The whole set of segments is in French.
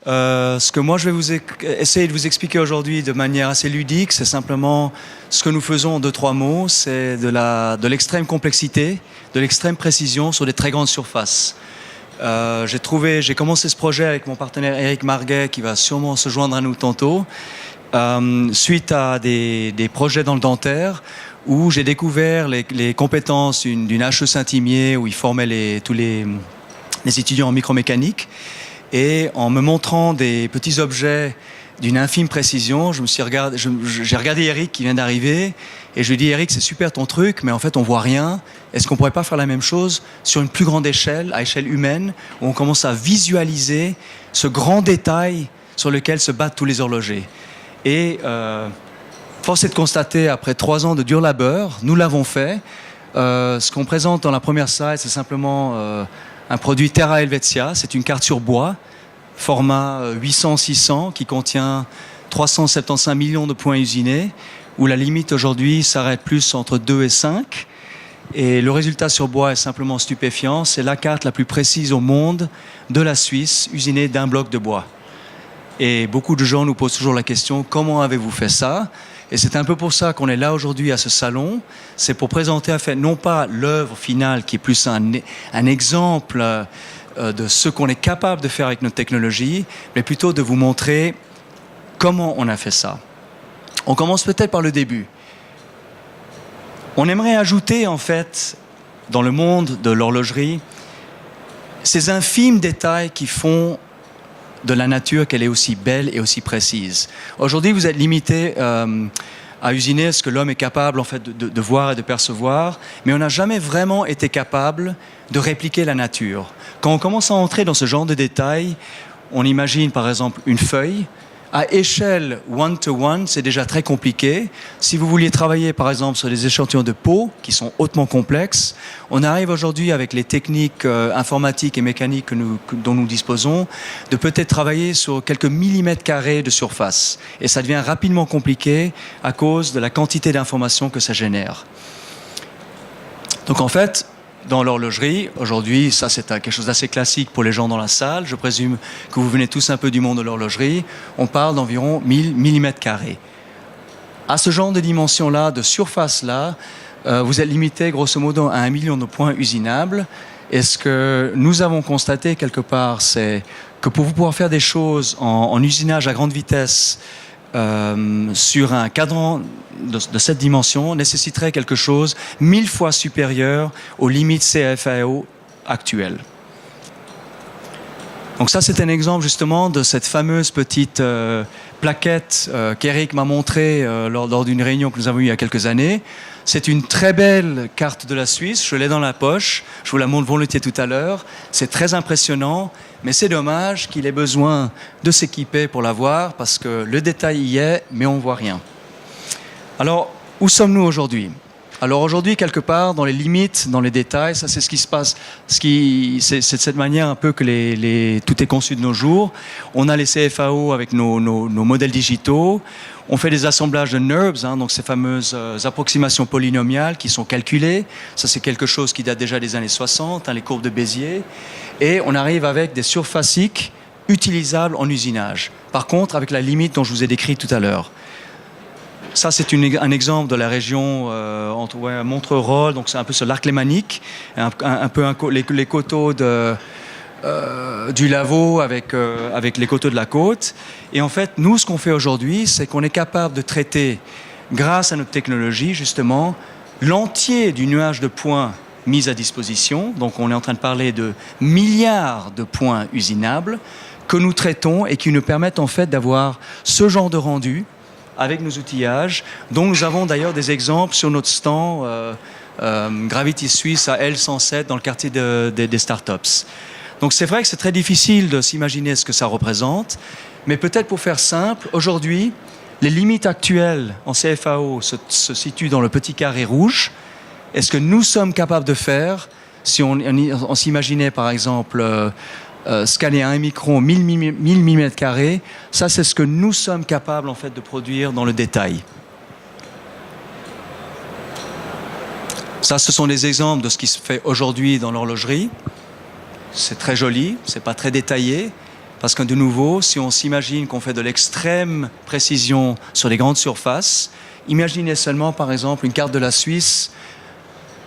Ce que moi je vais essayer de vous expliquer aujourd'hui de manière assez ludique, c'est simplement ce que nous faisons en 2-3 mots, c'est de l'extrême complexité, de l'extrême précision sur des très grandes surfaces. J'ai commencé ce projet avec mon partenaire Éric Marguet, qui va sûrement se joindre à nous tantôt, suite à des projets dans le dentaire, où j'ai découvert les compétences d'une HE Saint-Imier, où il formait tous les étudiants en micromécanique. Et en me montrant des petits objets d'une infime précision, j'ai regardé Eric qui vient d'arriver et je lui ai dit: Eric, c'est super ton truc, mais en fait on voit rien. Est-ce qu'on pourrait pas faire la même chose sur une plus grande échelle, à échelle humaine, où on commence à visualiser ce grand détail sur lequel se battent tous les horlogers. Et force est de constater, après 3 ans de dur labeur, nous l'avons fait. Ce qu'on présente dans la première slide, c'est simplement un produit Terra Helvetia. C'est une carte sur bois, format 800-600, qui contient 375 millions de points usinés, où la limite aujourd'hui s'arrête plus entre 2 et 5. Et le résultat sur bois est simplement stupéfiant. C'est la carte la plus précise au monde de la Suisse, usinée d'un bloc de bois. Et beaucoup de gens nous posent toujours la question: comment avez-vous fait ça? Et c'est un peu pour ça qu'on est là aujourd'hui à ce salon. C'est pour présenter, en fait, non pas l'œuvre finale qui est plus un exemple de ce qu'on est capable de faire avec notre technologie, mais plutôt de vous montrer comment on a fait ça. On commence peut-être par le début. On aimerait ajouter, en fait, dans le monde de l'horlogerie, ces infimes détails qui font de la nature qu'elle est aussi belle et aussi précise. Aujourd'hui, vous êtes limité à usiner ce que l'homme est capable, en fait, de voir et de percevoir, mais on n'a jamais vraiment été capable de répliquer la nature. Quand on commence à entrer dans ce genre de détails, on imagine par exemple une feuille. À échelle one-to-one, c'est déjà très compliqué. Si vous vouliez travailler par exemple sur des échantillons de peau qui sont hautement complexes, on arrive aujourd'hui avec les techniques informatiques et mécaniques dont nous disposons, de peut-être travailler sur quelques millimètres carrés de surface. Et ça devient rapidement compliqué à cause de la quantité d'informations que ça génère. Donc en fait, dans l'horlogerie, aujourd'hui, ça c'est quelque chose d'assez classique pour les gens dans la salle. Je présume que vous venez tous un peu du monde de l'horlogerie. On parle d'environ 1000 mm². À ce genre de dimension-là, de surface-là, vous êtes limité grosso modo à 1 million de points usinables. Et ce que nous avons constaté quelque part, c'est que pour vous pouvoir faire des choses en usinage à grande vitesse, sur un cadran de cette dimension, nécessiterait quelque chose 1000 fois supérieur aux limites CFAO actuelles. Donc ça, c'est un exemple justement de cette fameuse petite plaquette qu'Eric m'a montrée lors d'une réunion que nous avons eue il y a quelques années. C'est une très belle carte de la Suisse, je l'ai dans la poche, je vous la montre volontiers tout à l'heure. C'est très impressionnant, mais c'est dommage qu'il ait besoin de s'équiper pour la voir, parce que le détail y est, mais on ne voit rien. Alors, où sommes-nous aujourd'hui ? Alors aujourd'hui, quelque part, dans les limites, dans les détails, ça c'est ce qui se passe. C'est de cette manière un peu que tout est conçu de nos jours. On a les CFAO avec nos modèles digitaux. On fait des assemblages de NURBS, donc ces fameuses approximations polynomiales qui sont calculées. Ça c'est quelque chose qui date déjà des années 60, les courbes de Bézier. Et on arrive avec des surfaces SIC utilisables en usinage. Par contre, avec la limite dont je vous ai décrit tout à l'heure. Ça, c'est un exemple de la région entre Montreux-Rolle, donc c'est un peu sur l'arc lémanique, un peu les coteaux du Lavaux avec les coteaux de la côte. Et en fait, nous, ce qu'on fait aujourd'hui, c'est qu'on est capable de traiter, grâce à notre technologie, justement, l'entier du nuage de points mis à disposition. Donc, on est en train de parler de milliards de points usinables que nous traitons et qui nous permettent en fait d'avoir ce genre de rendu avec nos outillages, dont nous avons d'ailleurs des exemples sur notre stand Gravity Suisse à L107 dans le quartier des startups. Donc c'est vrai que c'est très difficile de s'imaginer ce que ça représente, mais peut-être pour faire simple, aujourd'hui, les limites actuelles en CFAO se situent dans le petit carré rouge. Est-ce que nous sommes capables de faire, si on s'imaginait par exemple scanner à 1 micron 1000 mm², ça c'est ce que nous sommes capables en fait de produire dans le détail. Ça, ce sont des exemples de ce qui se fait aujourd'hui dans l'horlogerie. C'est très joli, c'est pas très détaillé. Parce que de nouveau, si on s'imagine qu'on fait de l'extrême précision sur les grandes surfaces, imaginez seulement par exemple une carte de la Suisse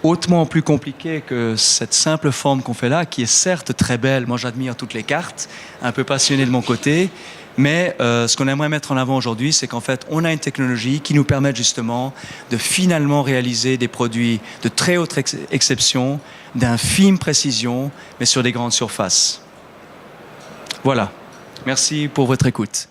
hautement plus compliquée que cette simple forme qu'on fait là, qui est certes très belle. Moi j'admire toutes les cartes, un peu passionné de mon côté, mais ce qu'on aimerait mettre en avant aujourd'hui, c'est qu'en fait on a une technologie qui nous permet justement de finalement réaliser des produits de très haute exception, d'infime précision, mais sur des grandes surfaces. Voilà. Merci pour votre écoute.